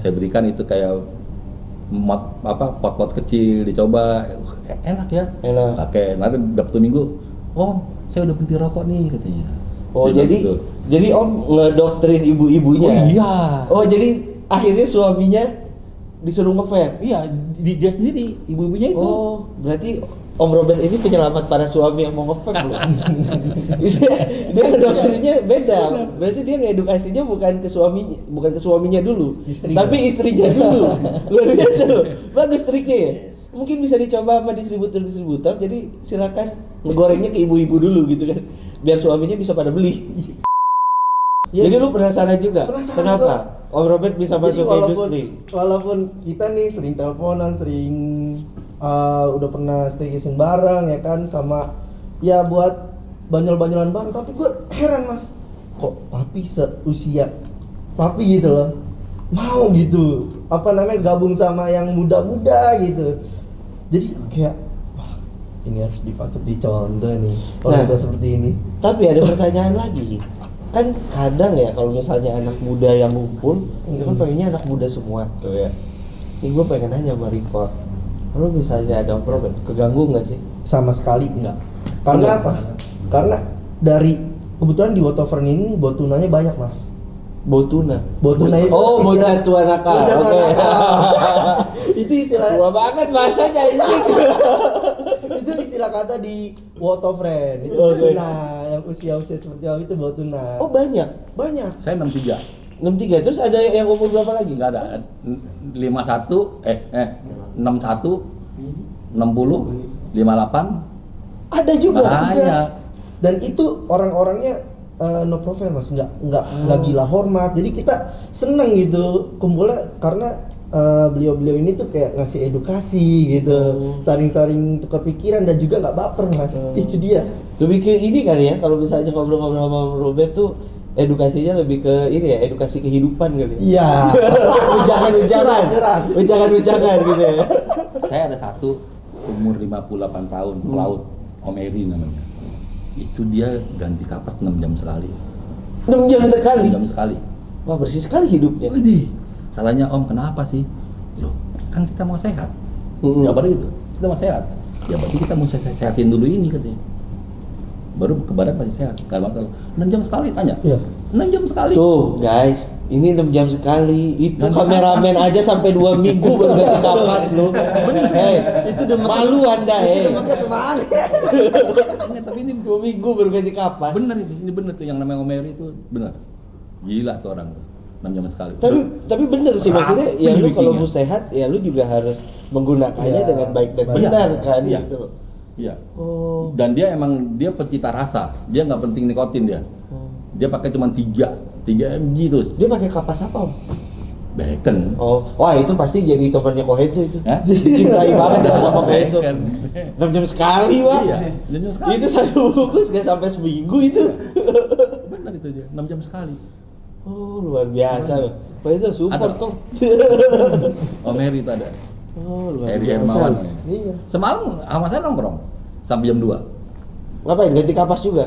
Saya berikan itu kayak pot-pot kecil dicoba, enak ya. Enak. Pakai, nanti dapat 1 minggu, Om, saya udah berhenti rokok nih katanya. Oh Dia jadi gitu. jadi Om ngedoktrin ibu-ibunya. Oh iya. Oh jadi akhirnya suaminya disuruh nge-vape. Iya, dia sendiri, ibu-ibunya itu. Oh, berarti Om Robert ini penyelamat para suami yang mau nge-vape loh. dia ngedoktrinnya beda. Berarti dia ngedukasinya bukan ke suaminya dulu, Istrinya. tapi istrinya dulu. Luar biasa loh. Bagus triknya ya. Mungkin bisa dicoba sama distributor. Jadi silakan ngegorengnya ke ibu-ibu dulu gitu kan. Biar suaminya bisa pada beli. Ya. Jadi lu penasaran juga? Penasaran Kenapa Om Robert bisa masuk ke industri? Walaupun kita nih sering teleponan, sering udah pernah staycation bareng ya kan, sama ya buat banyol-banyolan bareng, tapi gue heran Mas, kok papi seusia papi gitu loh mau gitu gabung sama yang muda-muda gitu. Jadi kayak wah, ini harus dipatut dicontoh nih orang tua seperti ini. Tapi ada pertanyaan lagi. Kan kadang ya kalau misalnya anak muda yang ngumpul, itu kan pengennya anak muda semua. Oh ya. Ini gue pengen nanya sama Riva, lu misalnya ada Om Robert, keganggu nggak sih? Sama sekali enggak. Karena apa? Karena dari kebetulan di Wotofern ini botunanya banyak Mas. Botuna. Botuna itu bocah tua nakal. Bocah tua Oke. nakal. Itu istilah Tua banget bahasanya ini. itu istilah kata di Wotofern. Itu Oke. botuna yang usia-usia seperti apa itu botuna. Oh banyak. Banyak. Saya 63. 63. Terus ada yang umur berapa lagi? Enggak ada. 61 61 60 58 Ada juga. banyak. Ada. Dan itu orang-orangnya no profile Mas, nggak gila hormat. Jadi kita seneng gitu kumpulnya karena beliau-beliau ini tuh kayak ngasih edukasi gitu, saring-saring tukar pikiran dan juga nggak baper Mas. Itu dia. Lebih ke ini kali ya, kalau misalnya ngobrol-ngobrol sama Om Robert tuh edukasinya lebih ke ini ya, edukasi kehidupan kali. Iya. Ujangan-ujangan. Curhat. Ujangan-ujangan gitu ya. Saya ada satu umur 58 tahun, pelaut, Om Eri namanya. Itu dia ganti kapas 6 jam sekali. 6 jam sekali. 6 jam sekali. Wah, bersih sekali hidupnya. Widih. Salahnya Om, kenapa sih? Loh, kan kita mau sehat. Jawabannya gitu. Kita mau sehat. Ya berarti kita mau sehatin dulu ini katanya. Baru ke badan pasti sehat. Gak masalah. 6 jam sekali tanya. Iya. 6 jam sekali. Tuh, guys, ini 6 jam sekali. Itu Ganti kameramen aja sampai 2 minggu baru ganti kapas lo. Bener. Itu udah malu Anda, Itu makanya semangat. Enggak, tapi ini 2 minggu baru ganti kapas. bener ini bener tuh yang namanya Om Eri itu bener. Gila tuh orang tuh. 6 jam sekali. Tapi bener sih maksudnya Rapi ya lu kalau bikinnya. mau sehat ya lu juga harus menggunakannya Iya, dengan baik dan baik. benar kan Iya. gitu. Iya. Oh. Dan dia pencipta rasa. Dia nggak penting nikotin dia. Dia pakai cuma 3 mg terus. Dia pakai kapas apa, Om? Bacon. Oh, wah itu pasti jadi temannya Kohenzo itu. Hah? Dicintai banget ya sama Kohenzo. Bacon. 6 jam sekali, Wak. Iya, 6 jam sekali. Itu satu bungkus gak sampai seminggu itu. Benar itu dia, 6 jam sekali. Oh, luar biasa loh. Kohenzo support Ada. kok. Om Eri itu ada. Oh, luar Eri biasa. Hermawan. loh. Iya. Semalam sama saya nongkrong sampai jam 2. Ngapain ganti kapas juga?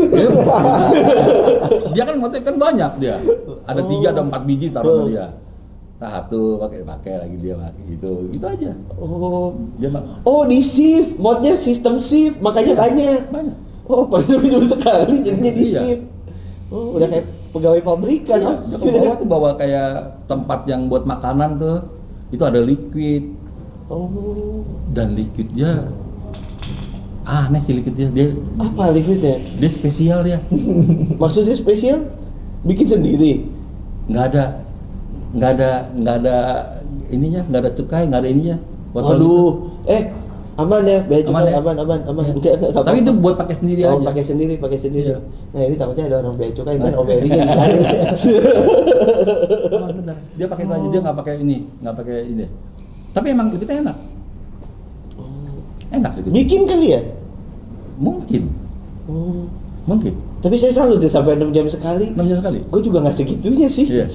Dia kan motor kan banyak dia. Ada 3 ada 4 biji taruh sama dia. Satu pakai lagi dia pakai gitu aja. Oh. Dia Oh, di shift, modnya sistem shift, makanya Iya, banyak. banyak. Oh, padahal cuma sekali jadinya di Iya. shift. Oh, udah kayak pegawai pabrikan. Iya, Oh. dia ke bawah tuh bawa kayak tempat yang buat makanan tuh. Itu ada liquid Oh. dan liquidnya aneh sih liquidnya. Dia Apa liquidnya? dia spesial ya. Maksudnya spesial? Bikin sendiri. Nggak ada ininya, nggak ada cukai, nggak ada ininya. Botol Waduh, aman ya, bea cukai, ya? aman. Iya. Enggak Tapi itu apa-apa. buat pakai sendiri Oh, aja. pakai sendiri. Iya. Nah, ini takutnya ada orang bea cukai kan Om Eri kan dicari. Oh, benar. Dia pakai itu aja, dia nggak pakai ini. Tapi emang itu enak. Enak gitu. Bikin kali ya? Mungkin. Mungkin. Tapi saya salut ya sampai 6 jam sekali. 6 jam sekali. Gue juga nggak segitunya sih. Iya.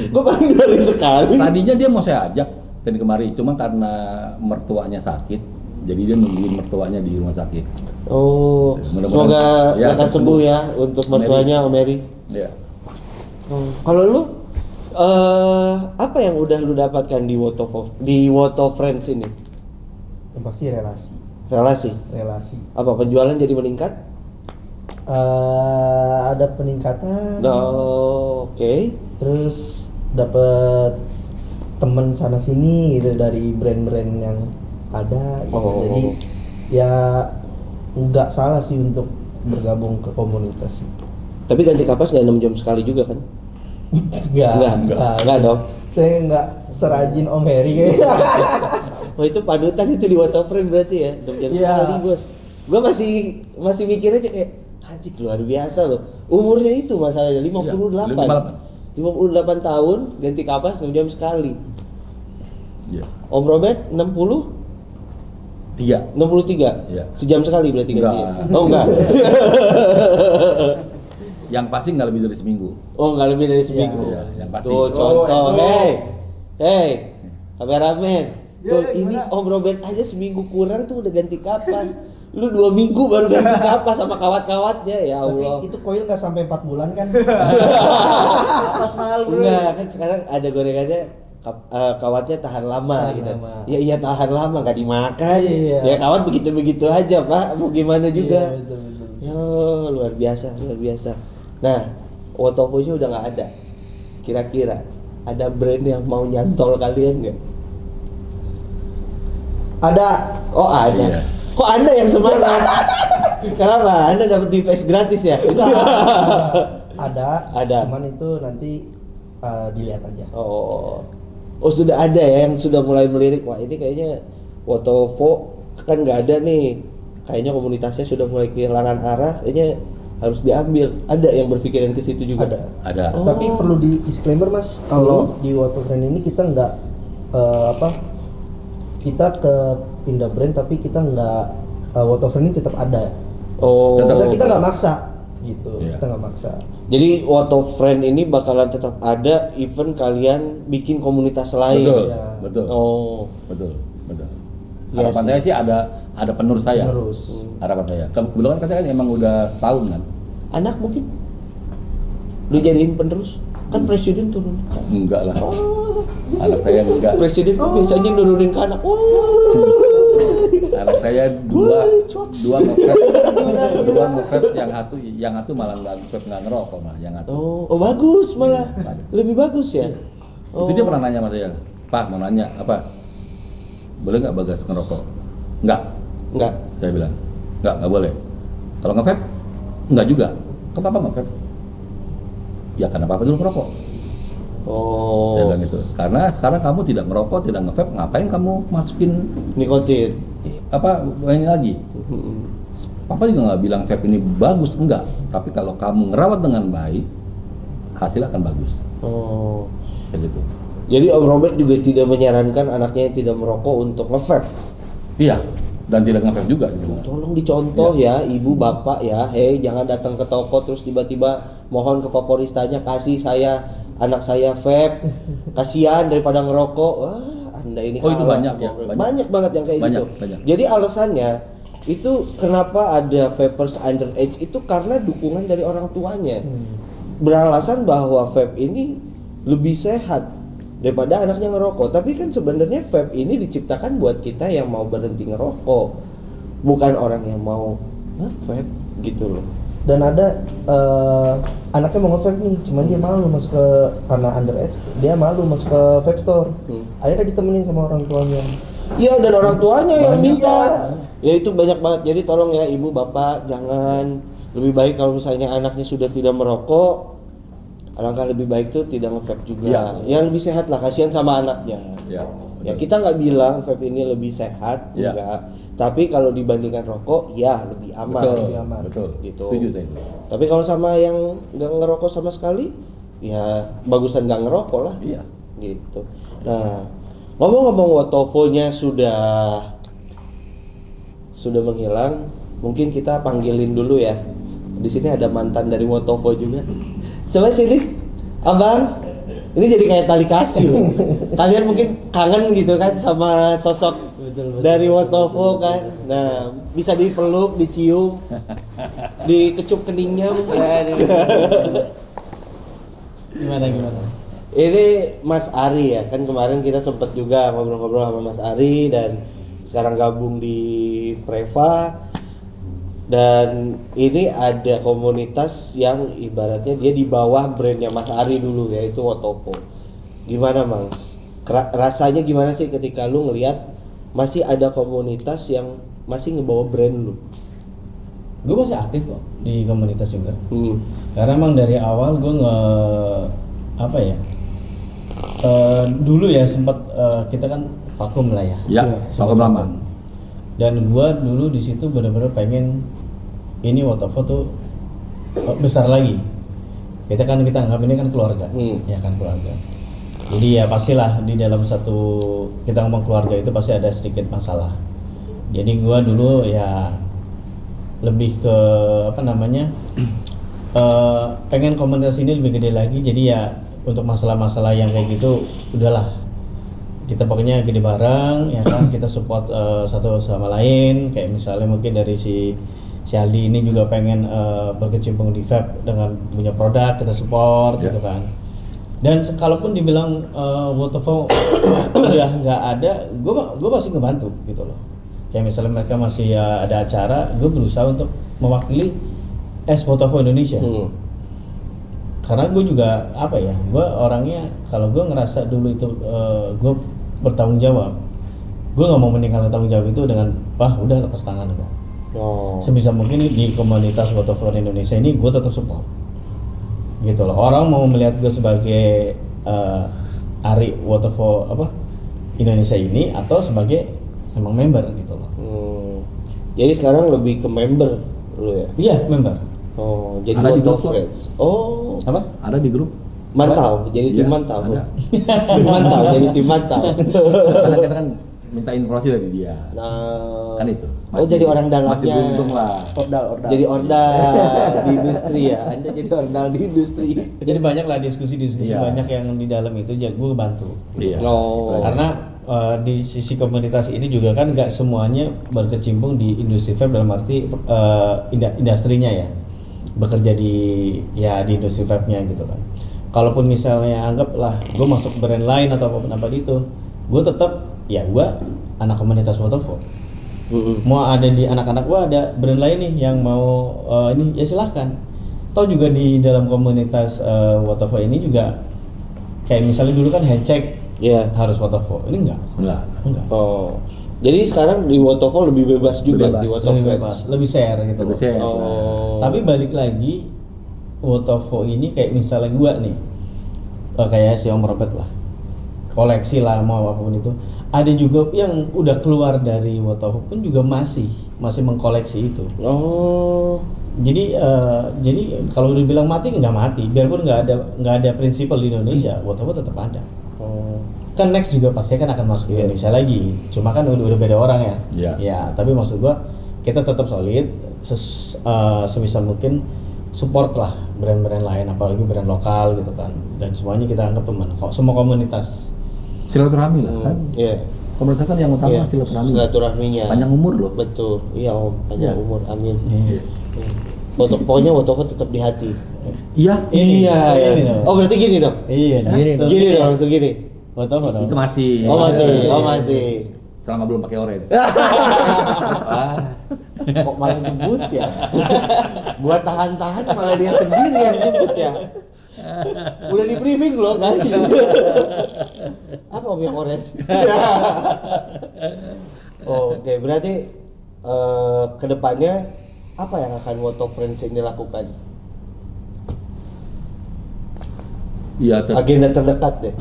Gue paling 2 hari sekali. Tadinya dia mau saya ajak tadi kemari, cuma karena mertuanya sakit, jadi dia nungguin mertuanya di rumah sakit. Oh, Mudah-mudahan- semoga ya, lekas sembuh sembuh. ya untuk mertuanya Om Eri. Ya. Kalau lu Apa yang udah lu dapatkan di What of Friends ini? Yang pasti relasi. Apa penjualan jadi meningkat? Ada peningkatan. Oke. Terus dapat temen sana sini gitu dari brand-brand yang ada gitu. Jadi ya nggak salah sih untuk bergabung ke komunitas itu. Tapi ganti kapas nggak 6 jam sekali juga kan? Enggak dong. Saya nggak serajin Om Heri kayaknya. Oh itu panutan itu di What of Friends berarti ya? 6 jam sekali bos. Gue masih mikir aja kayak anjing luar biasa loh. Umurnya itu masalahnya 58. 58 tahun ganti kapas 6 jam sekali. Iya. Om Robert 63. Iya. Sejam sekali berarti Enggak. ganti. Oh enggak. Yang pasti nggak lebih dari seminggu. Oh enggak lebih dari seminggu. Iya, yang pasti. Tuh contoh. Hey. Kameramen. Tuh ini Om Robert aja seminggu kurang tuh udah ganti kapas. Lu 2 minggu baru ganti kapas sama kawat-kawatnya ya Allah. Tapi itu koil nggak sampai 4 bulan kan? Kapas mahal bro. Enggak kan sekarang ada gorengannya kawatnya tahan lama Tahan gitu. lama. Ya iya tahan lama nggak dimakan. Iya. Ya kawat begitu-begitu aja Pak. Mau gimana juga. Iya, betul. Ya luar biasa. Nah, Wotovo-nya udah nggak ada. Kira-kira ada brand yang mau nyantol kalian nggak? Ada. Oh ada. Iya. Kok Anda yang semangat? Kenapa? Anda dapat device gratis ya? Ada. Cuman itu nanti dilihat aja. Oh sudah ada ya yang sudah mulai melirik. Wah ini kayaknya Wotovo kan nggak ada nih. Kayaknya komunitasnya sudah mulai kehilangan arah. Kayaknya harus diambil. Ada yang berpikiran ke situ juga. Ada. Oh. Tapi perlu di disclaimer Mas, kalau di What of Friends ini kita nggak kita ke pindah brand tapi kita nggak What of Friends ini tetap ada. Oh. Kita nggak maksa gitu. Iya. Kita nggak maksa. Jadi What of Friends ini bakalan tetap ada even kalian bikin komunitas lain. Betul. Ya. Betul. Oh. Betul. Iya Harapan sih. saya sih ada penerus saya. Penerus. Harapan saya. Kebetulan kan saya kan emang udah setahun kan. Anak mungkin lu jadiin penerus kan presiden turun. Enggak lah. Anak saya enggak. Presiden kan biasanya nurunin ke anak. Anak saya dua ngepet yang satu malah nggak ngerokok malah yang satu. Oh bagus malah. Lebih bagus ya. Itu dia pernah nanya sama saya, Pak mau nanya apa? Boleh nggak Bagas ngerokok? Enggak. Saya bilang nggak boleh. Kalau nge-vape? Enggak juga. Kenapa nge-vape? Ya karena Papa dulu ngerokok. Oh. Saya bilang gitu. Karena sekarang kamu tidak ngerokok, tidak nge-vape, ngapain kamu masukin Nikotin. apa ini lagi? Papa juga nggak bilang vape ini bagus, enggak. Tapi kalau kamu ngerawat dengan baik, hasil akan bagus. Oh. Saya gitu. Jadi Om Robert juga tidak menyarankan anaknya yang tidak merokok untuk nge-vape. Iya. Dan tidak nge-vape juga. Gitu. Tolong dicontoh ya, ibu bapak ya. Hei, jangan datang ke toko terus tiba-tiba mohon ke favoristanya kasih saya anak saya vape. Kasihan daripada ngerokok. Wah, Anda ini Oh, itu kalah banyak sama ya, Om Robert. banyak. Banyak banget yang kayak Banyak, gitu. banyak. Jadi alasannya itu kenapa ada vapers underage itu karena dukungan dari orang tuanya. Beralasan bahwa vape ini lebih sehat daripada anaknya ngerokok. Tapi kan sebenarnya vape ini diciptakan buat kita yang mau berhenti ngerokok, bukan orang yang mau vape gitu loh. Dan ada anaknya mau nge-vape nih, cuman dia malu masuk ke karena underage, dia malu masuk ke vape store. Akhirnya ditemenin sama orang tuanya. Iya, dan orang tuanya yang Banyak. minta. Ya itu banyak banget. Jadi tolong ya ibu bapak jangan, lebih baik kalau misalnya anaknya sudah tidak merokok, alangkah lebih baik tuh tidak nge-vape juga. Iya. Yang lebih sehat lah, kasihan sama anaknya. Ya. Ya kita nggak bilang vape ini lebih sehat, Ya. enggak. Tapi kalau dibandingkan rokok, ya lebih aman. Betul. lebih aman. Betul. Gitu. Setuju saya itu. Tapi kalau sama yang nggak ngerokok sama sekali, ya bagusan nggak ngerokok lah. Iya. Gitu. Nah, ngomong-ngomong Wotovo-nya sudah menghilang, mungkin kita panggilin dulu ya. Di sini ada mantan dari Wotovo juga. Coba sini, Abang. Ini jadi kayak tali kasih loh. Kalian mungkin kangen gitu kan sama sosok dari Wotovo kan. Nah, bisa dipeluk, dicium, dikecup keningnya mungkin. Gimana? Ini Mas Ari ya, kan kemarin kita sempat juga ngobrol-ngobrol sama Mas Ari dan sekarang gabung di Preva. Dan ini ada komunitas yang ibaratnya dia di bawah brandnya Mas Ari dulu, yaitu Wotovo. Gimana Mas? Rasanya gimana sih ketika lu ngelihat masih ada komunitas yang masih ngebawa brand lu? Gue masih aktif kok di komunitas juga. Karena emang dari awal gue dulu ya sempat kita kan vakum lah ya. Ya, Sempat vakum lama. Dan gue dulu di situ benar-benar pengen ini Wotovo tuh besar lagi. Kita anggap ini kan keluarga, ya kan keluarga. Jadi ya pastilah di dalam satu kita ngomong keluarga itu pasti ada sedikit masalah. Jadi gue dulu ya lebih ke pengen komunitas ini lebih gede lagi. Jadi ya untuk masalah-masalah yang kayak gitu udahlah kita pokoknya gede bareng ya kan, kita support satu sama lain. Kayak misalnya mungkin dari si Aldi ini juga pengen berkecimpung di vape dengan punya produk, kita support gitu kan. Dan kalaupun dibilang Wotovo udah nggak ada, gue masih ngebantu gitu loh. Kayak misalnya mereka masih ada acara, gue berusaha untuk mewakili Wotovo Indonesia. Karena gue juga gue orangnya kalau gue ngerasa dulu itu gue bertanggung jawab, gue nggak mau meninggalkan tanggung jawab itu dengan udah lepas tangan enggak. Sebisa mungkin di komunitas Wotovo Indonesia ini gue tetap support gitu loh. Orang mau melihat gue sebagai Ari Wotovo Indonesia ini atau sebagai emang member gitu loh. Jadi sekarang lebih ke member lu ya? Iya, member. Jadi ada di Wotovo grup Friends. Apa? Ada di grup. Mantau, jadi tim Iya, mantau. ada. Tim mantau, jadi tim mantau. Karena kita kan minta informasi dari dia. Nah, Kan itu. jadi orang dalamnya. Masih beruntung lah. Ordal. Jadi ordal di industri ya. Anda jadi ordal di industri. Jadi banyak lah diskusi Iya. banyak yang di dalam itu ya gue bantu. Iya. Oh. Karena di sisi komunitas ini juga kan nggak semuanya berkecimpung di industri vape dalam arti industrinya ya, bekerja di industri vape-nya gitu kan. Kalaupun misalnya anggaplah gue masuk brand lain atau apa itu, gue tetap gue anak komunitas Wotovo. Mau ada di anak-anak gue ada brand lain nih yang mau ini ya silahkan. Toh juga di dalam komunitas Wotovo ini juga kayak misalnya dulu kan handshake harus Wotovo, ini enggak. Oh, jadi sekarang di Wotovo lebih bebas juga di Wotovo. Lebih share gitu. Lebih share. Tapi balik lagi Wotovo ini kayak misalnya gue nih kayak si Om Robert lah, koleksi lah mau apapun itu. Ada juga yang udah keluar dari Wotovo pun juga masih mengkoleksi itu. Jadi kalau dibilang mati nggak mati, biarpun nggak ada prinsipal di Indonesia, Wotovo tetap ada. Kan next juga pasti kan akan masuk ke Indonesia lagi, cuma kan udah beda orang ya. Ya, tapi maksud gua kita tetap solid, sebisa mungkin support lah brand-brand lain, apalagi brand lokal gitu kan. Dan semuanya kita anggap teman, semua komunitas. Silaturahmi lah kan. Komunitas kan yang utama Silaturahminya. Panjang umur loh. Betul. Iya Om, panjang umur. Amin. Pokoknya Wotovo tetap di hati. Iya. Oh berarti gini dong. Iya. Gini dong, langsung gini. Wotovo dong. Itu masih. Masih. Selama belum pakai orange. Kok malah nyebut ya? Gua tahan-tahan malah dia sendiri yang nyebut ya. Udah di briefing loh guys. Apa Om yang orange? Oke, berarti kedepannya apa yang akan Wotovo Friends ini lakukan? Iya. Agenda terdekat deh.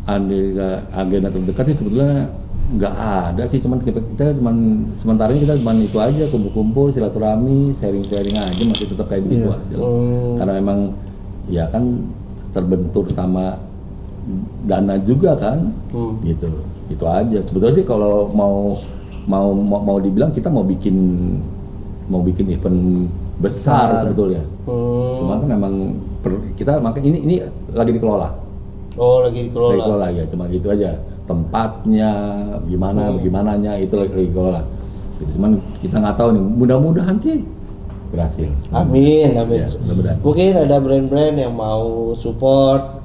Agenda terdekatnya sebetulnya nggak ada sih, cuman kita sementara ini kita itu aja, kumpul-kumpul, silaturahmi, sharing aja, masih tetap kayak begitu aja. Karena memang ya kan terbentur sama dana juga kan, gitu. Itu aja. Sebetulnya sih kalau mau dibilang kita mau bikin event besar sebetulnya. Cuma kan memang kita ini lagi dikelola. Lagi dikelola. Ya, cuma gitu aja. Tempatnya bagaimananya itu lagi dikelola. Cuman kita nggak tahu nih, mudah-mudahan sih berhasil. Amin. Ya, mudah-mudahan. Mungkin ada brand-brand yang mau support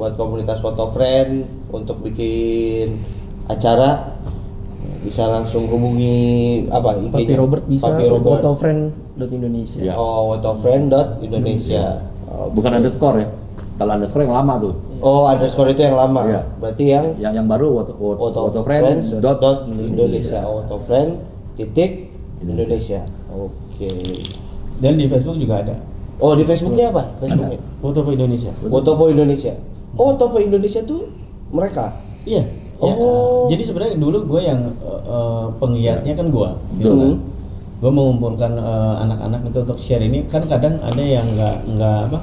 buat komunitas foto friend untuk bikin acara bisa langsung hubungi apa IG-nya? Papi Robert bisa Papi Robert. photofriend.indonesia. Ya. Oh, photofriend.indonesia. Bukan underscore ya. Kalau underscore yang lama tuh. Oh, underscore itu yang lama. Iya. Berarti yang Yang baru photofriends.indonesia. Photofriend titik Indonesia. Oke. Dan di Facebook juga ada. Oh, di Facebooknya apa? Facebooknya? Foto Indonesia. Fotofo Indonesia. Oh, Fotofo Indonesia tuh mereka. Iya. Ya. Oh. Jadi sebenarnya dulu gue yang penggiatnya kan gue, gitu Betul, kan. Gue mengumpulkan anak-anak itu untuk share ini. Kan kadang ada yang nggak apa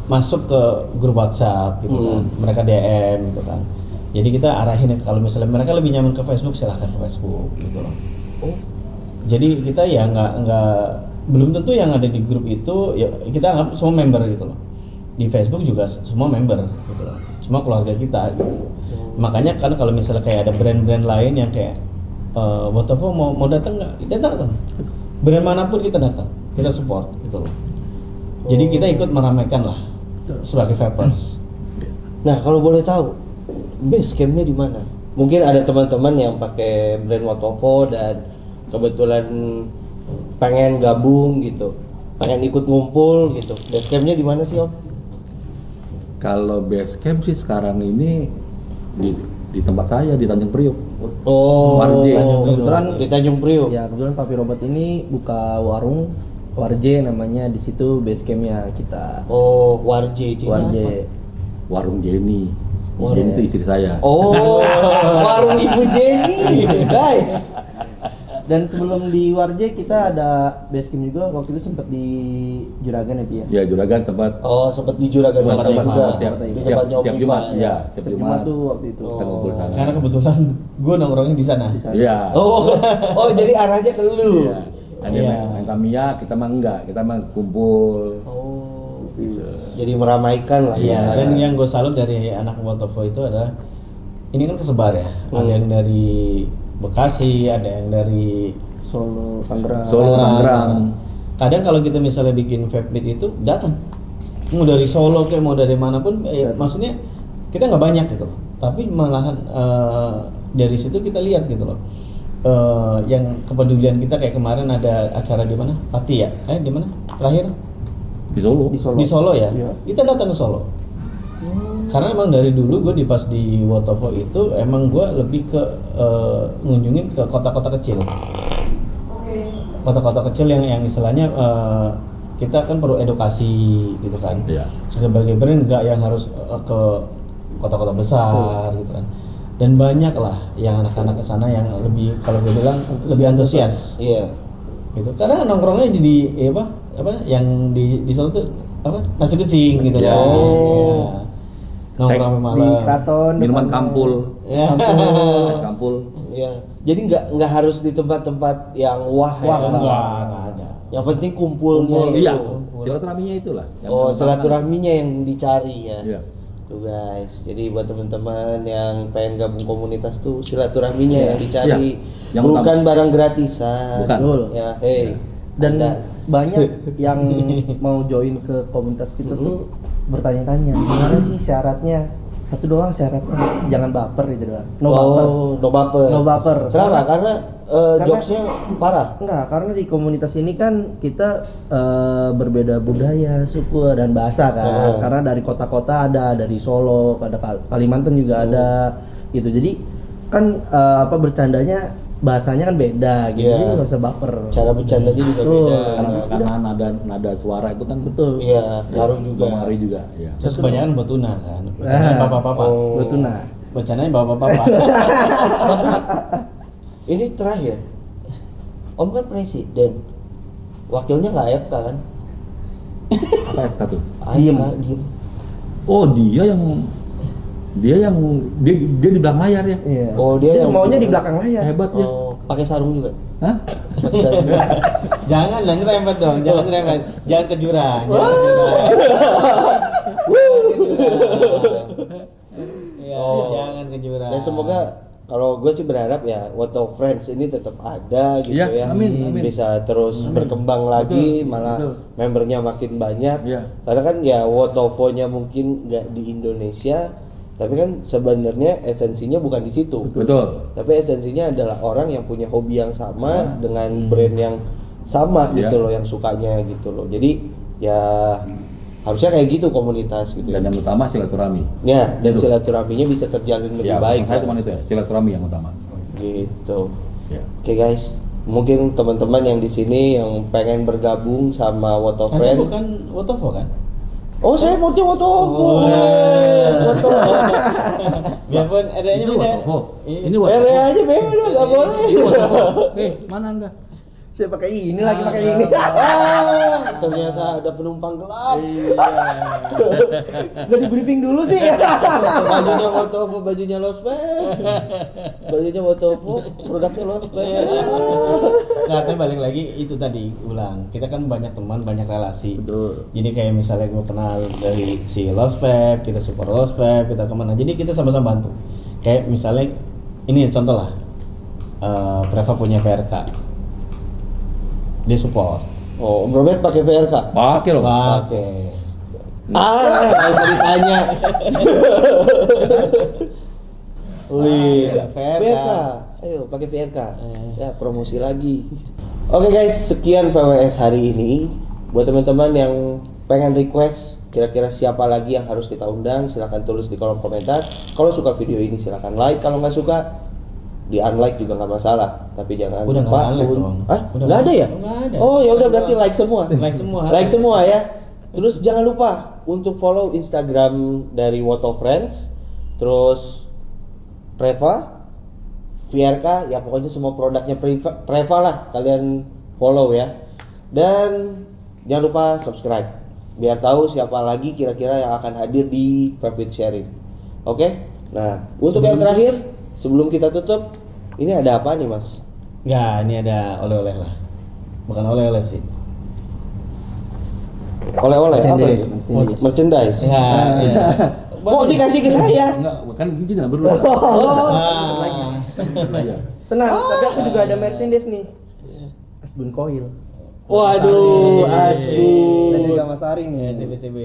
masuk ke grup WhatsApp gitu kan. Mereka DM gitu kan. Jadi kita arahin kalau misalnya mereka lebih nyaman ke Facebook, silahkan ke Facebook gitu loh. Oh. Jadi kita ya nggak belum tentu yang ada di grup itu ya kita anggap semua member gitu loh. Di Facebook juga semua member gitu loh. Semua keluarga kita gitu. Makanya kan kalau misalnya kayak ada brand-brand lain yang kayak Botovo mau datang nggak? Datang. Brand manapun kita datang, kita support gitu loh. Jadi kita ikut meramaikan lah sebagai vapers. Nah, kalau boleh tahu base campnya di mana? Mungkin ada teman-teman yang pakai brand Wotovo dan kebetulan pengen gabung gitu, pengen ikut ngumpul gitu. Base campnya di mana sih, Om? Kalau base camp sih sekarang ini di tempat saya di Tanjung Priok. Oh, Warje. Kebetulan di Tanjung Priok. Ya, kebetulan Papi Robert ini buka warung Warje namanya, di situ base campnya kita. Oh, Warje. Warje. Warung Jenny. Warung- Jenny itu istri saya. Oh, warung Ibu Jenny, guys. Dan sebelum di Warje kita ada base camp juga, waktu itu sempat di Juragan ya, Pi ya. Ya Juragan tempat Oh, sempat di Juragan tempat Tempat juga. tiap, Di tiap, tempatnya Om tiap Ivan, Jumat. ya. Ya, tiap Setiap Jumat. tuh waktu itu. Kita ngumpul di sana. Karena kebetulan gue nongkrongnya di sana. Di sana. Iya. Oh, jadi arahnya ke lu. Iya. Ada Iya. main Tamiya, kita mah enggak, kita mah kumpul. Oh, Gitu. jadi meramaikan lah. Iya, di sana. dan yang gue salut dari anak Wotovo itu adalah ini kan kesebar ya. Ada yang dari Bekasi, ada yang dari Solo, Tangerang. Solo, Tangerang. Kadang kalau kita misalnya bikin vape meet itu datang. Mau dari Solo kayak mau dari manapun, maksudnya kita nggak banyak gitu loh. Tapi malahan dari situ kita lihat gitu loh. Yang kepedulian kita kayak kemarin ada acara di mana? Pati ya? Di mana? Terakhir Di Solo. Di Solo. di Solo ya. Iya. Kita datang ke Solo. Karena emang dari dulu gue pas di Wotovo itu emang gue lebih ke ngunjungin ke kota-kota kecil. Kota-kota kecil yang istilahnya kita kan perlu edukasi gitu kan. Iya. Sebagai brand nggak yang harus ke kota-kota besar gitu kan. Dan banyak lah yang anak-anak ke sana yang lebih, kalau gue bilang lebih antusias. Iya. Gitu. Karena nongkrongnya jadi apa yang di Solo tuh apa? Nasi kucing gitu Iya. kan. Oh. Iya. Nongkrong Di malam. Keraton. Minuman depannya. kampul. Ya. Es kampul. Iya. Jadi nggak harus di tempat-tempat yang wah ya. Wah, Enggak ada. Yang penting kumpulnya itu. Iya. Silaturahminya itulah. yang Oh, sama-sama. silaturahminya yang dicari ya. Iya. Tuh guys. Jadi buat teman-teman yang pengen gabung komunitas tuh silaturahminya yang dicari. Iya. Yang Bukan barang gratisan. Bukan. Betul. Ya, hey. Dan Anda. banyak yang mau join ke komunitas kita tuh bertanya-tanya gimana sih syaratnya. Satu doang syaratnya, jangan baper itu doang. No baper. No baper. No baper. Kenapa? Karena Karena- jokesnya parah. Enggak, karena di komunitas ini kan kita berbeda budaya, suku dan bahasa kan. Karena dari kota-kota ada, dari Solo, ada Kalimantan juga ada gitu. Jadi kan bercandanya bahasanya kan beda gitu. Iya. Jadi nggak usah baper. Cara bercandanya juga Betul. beda. Karena nada suara itu kan Betul. Iya, ngaruh juga. mempengaruhi juga. Ya. Terus kebanyakan buat tuna kan. Bercandanya bapak-bapak. Oh. Betul nah. Bercandanya bapak-bapak. Ini terakhir. Om kan presiden. Wakilnya nggak AFK kan? Apa FK tuh? Diem. Diem. Oh, dia yang dia di belakang layar ya. Iya. Oh, dia yang- maunya di belakang layar. Hebat dia. Oh, pakai sarung juga. Hah? Pakai sarung. Jangan nyerempet dong, jangan nyerempet. Jangan ke jurang. Jangan ke jurang. Iya, Oh. jangan ke jurang. Dan semoga kalau gue sih berharap ya What of Friends ini tetap ada gitu Ya, ya, amin. bisa terus berkembang lagi, Betul, malah betul. membernya makin banyak. Ya. Karena kan ya Wotovo-nya mungkin nggak di Indonesia, tapi kan sebenarnya esensinya bukan di situ. Betul. Tapi esensinya adalah orang yang punya hobi yang sama dengan brand yang sama Ya. gitu loh, yang sukanya gitu loh. Jadi ya harusnya kayak gitu komunitas gitu Dan ya. yang utama silaturahmi. Ya, dan Gitu. silaturahminya bisa terjalin lebih Ya, baik. saya kan? cuma itu ya, silaturahmi yang utama. Gitu. Ya. Oke guys, mungkin teman-teman yang di sini yang pengen bergabung sama What of Anda Friends. bukan Wotovo kan? Oh, saya mau Wotovo. Biarpun RA-nya Itu beda. Wotovo. Iya. Ini Wotovo. RE aja beda, nggak boleh. Ini Wotovo. Mana Anda? Saya pakai ini lagi pakai ini. Ah, ternyata ada penumpang gelap. Udah di briefing dulu sih. Bajunya Wotovo, bajunya Lospek. Bajunya Wotovo, produknya Lospek. Nah, tapi balik lagi itu tadi ulang. Kita kan banyak teman, banyak relasi. Betul. Jadi kayak misalnya gue kenal dari si Lospep, kita support Lospep, kita kemana. Jadi kita sama-sama bantu. Kayak misalnya ini contoh lah. Preva punya VRK. Dia support. Oh, Om Robert pakai VRK. Pakai loh. Pakai. Nggak usah ditanya. Wih, VRK. VRK. Ayo pakai VRK. Ya, promosi lagi. Oke guys, sekian VWS hari ini. Buat teman-teman yang pengen request kira-kira siapa lagi yang harus kita undang, silahkan tulis di kolom komentar. Kalau suka video ini silahkan like, kalau nggak suka di unlike juga nggak masalah, tapi jangan Udah lupa nggak unlike dong. Hah? Udah Nggak ada ya? nggak ada. Oh ya udah berarti like semua. Like semua. Like semua ya. Terus jangan lupa untuk follow Instagram dari What of Friends, terus Preva, VRK, ya pokoknya semua produknya Preva lah kalian follow ya. Dan jangan lupa subscribe biar tahu siapa lagi kira-kira yang akan hadir di Vape with Sharing. Oke? Nah, untuk yang terakhir sebelum kita tutup, ini ada apa nih Mas? Nggak, ini ada oleh-oleh lah. Bukan oleh-oleh sih. Oleh-oleh apa Merchandise, ini? Merchandise. Nggak, iya. Kok dikasih ke saya? Enggak, kan gini lah berdua. Ah. Belajar. Tenang, tapi aku juga ada merchandise nih. Asbun Coil. Waduh, Dan Asbun. juga Mas Ari nih. TBCB.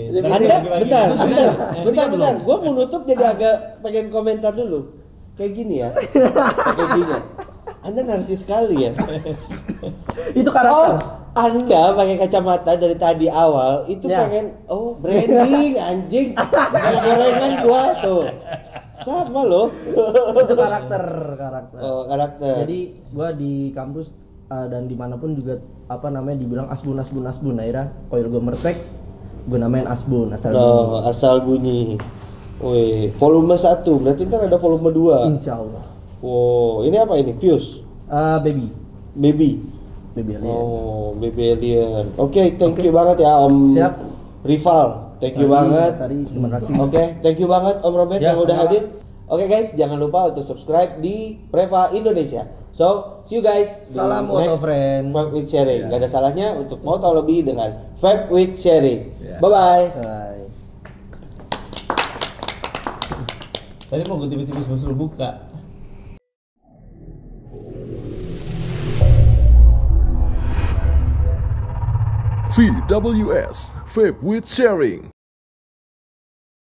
Bentar. Gua mau nutup jadi agak pengen komentar dulu. Kayak gini ya. Kayak gini. Anda narsis sekali ya. Itu Oh, karakter. Anda pakai kacamata dari tadi awal itu Ya. pengen branding anjing. Gorengan gua tuh. Sama loh. Itu karakter. Oh, karakter. Jadi gua di kampus dan dimanapun juga dibilang Asbun. Akhirnya Coil gue mertek, gue namain Asbun asal Oh, asal bunyi. Wih, volume 1, berarti ntar ada volume 2. Insya Allah. Wow, ini apa ini? Fuse? Baby Baby alien. Oh, Baby Alien. Oke, thank you banget ya Om Siap. Rival. Thank you banget. Mas Ari, terima kasih. Oke, thank you banget Om Robert Ya, yang udah sama-sama. hadir. Oke guys, jangan lupa untuk subscribe di Preva Indonesia. So, see you guys. di Salam What of next Friends. Vape with Sharing. Ya. Gak ada salahnya untuk mau tahu lebih dengan Vape with Sharing. Ya. Bye-bye. Bye. Tadi mau gue tipis-tipis suruh buka. VWS, Vape with Sharing.